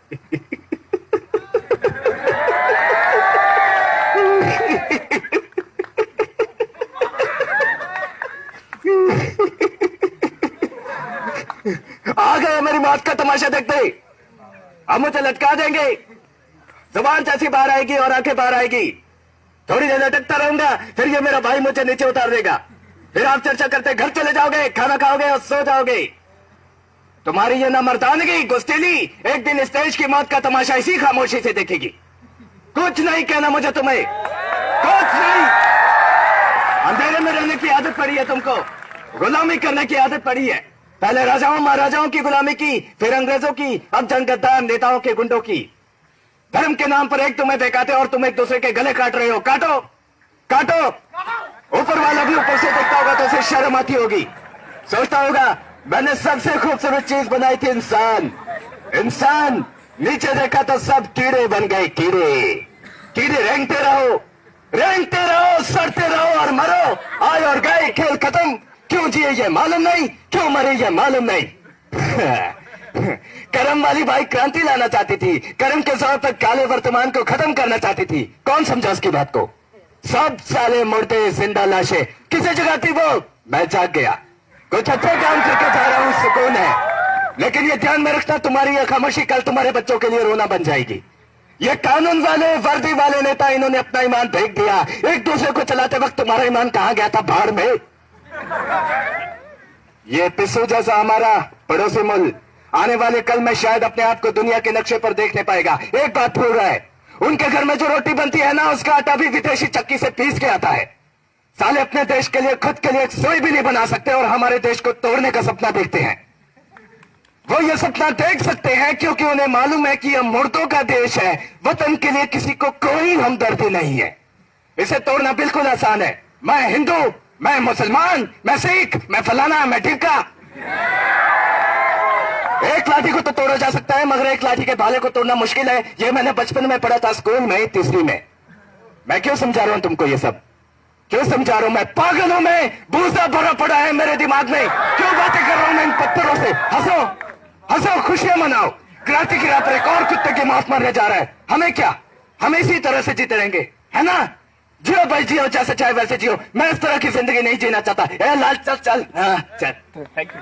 आ गए मेरी मौत का तमाशा देखते ही। अब मुझे लटका देंगे, जुबान जैसी बाहर आएगी और आंखें बाहर आएगी। थोड़ी देर लटकता रहूंगा, फिर ये मेरा भाई मुझे नीचे उतार देगा। फिर आप चर्चा करते घर चले जाओगे, खाना खाओगे और सो जाओगे। तुम्हारी ये ना मर्दानगी गुस्तीली एक दिन स्टेज की मौत का तमाशा इसी खामोशी से देखेगी। कुछ नहीं कहना मुझे तुम्हें, कुछ नहीं। अंधेरे में रहने की आदत पड़ी है तुमको, गुलामी करने की आदत पड़ी है। पहले राजाओं महाराजाओं की गुलामी की, फिर अंग्रेजों की, अब जंगद्दार नेताओं के गुंडों की। धर्म के नाम पर एक तुम्हें बेकाते और तुम एक दूसरे के गले काट रहे हो। काटो काटो। ऊपर वाला भी ऊपर से देखता होगा तो उसे शर्म आती होगी। सोचता होगा मैंने सबसे खूबसूरत चीज बनाई थी, इंसान। इंसान नीचे देखा तो सब कीड़े बन गए। कीड़े कीड़े रेंगते रहो, सड़ते रहो और मरो। आए और गए, खेल खत्म। क्यों जिए ये मालूम नहीं, क्यों मरे ये मालूम नहीं। करम वाली भाई क्रांति लाना चाहती थी, करम के जोर पर काले वर्तमान को खत्म करना चाहती थी। कौन समझा उसकी बात को? सब साले मुर्दे जिंदा लाशें। किसे जगाती वो? मैं जाग गया। कुछ अच्छे काम करके जा रहा हूं, सुकून है। लेकिन ये ध्यान में रखना, तुम्हारी यह खामोशी कल तुम्हारे बच्चों के लिए रोना बन जाएगी। ये कानून वाले वर्दी वाले नेता, इन्होंने अपना ईमान फेंक दिया। एक दूसरे को चलाते वक्त तुम्हारा ईमान कहां गया था? भाड़ में। ये पिस्सू जैसा हमारा पड़ोसी मुल्क आने वाले कल में शायद अपने आप को दुनिया के नक्शे पर देखने पाएगा। एक बात भूल रहा है, उनके घर में जो रोटी बनती है ना, उसका आटा भी विदेशी चक्की से पीस के आता है। साले अपने देश के लिए, खुद के लिए एक सुई भी नहीं बना सकते और हमारे देश को तोड़ने का सपना देखते हैं। वो ये सपना देख सकते हैं क्योंकि उन्हें मालूम है कि यह मुर्दों का देश है। वतन के लिए किसी को कोई हमदर्दी नहीं है। इसे तोड़ना बिल्कुल आसान है। मैं हिंदू, मैं मुसलमान, मैं सिख, मैं फलाना, मैं ढिक्का। एक लाठी को तो तोड़ा जा सकता है, मगर एक लाठी के भाले को तोड़ना मुश्किल है। ये मैंने बचपन में पढ़ा था, स्कूल में, तीसरी में। मैं क्यों समझा रहा हूं तुमको ये सब? क्यों समझा रहा हूं? मैं पागल हूं, मैं भूसा भरा पड़ा है मेरे दिमाग में। क्यों बातें कर रहा हूं मैं इन पत्थरों से? हंसो हंसो, खुशियां मनाओ। क्रांति की राह पर एक और कुत्ते की मौत मरने जा रहा है। हमें क्या, हम इसी तरह से जीते रहेंगे, है ना? जियो भाई जियो, जैसे चाहे वैसे जियो। मैं इस तरह की जिंदगी नहीं जीना चाहता। ए लाल चल चल। हाँ चल, थैंक यू।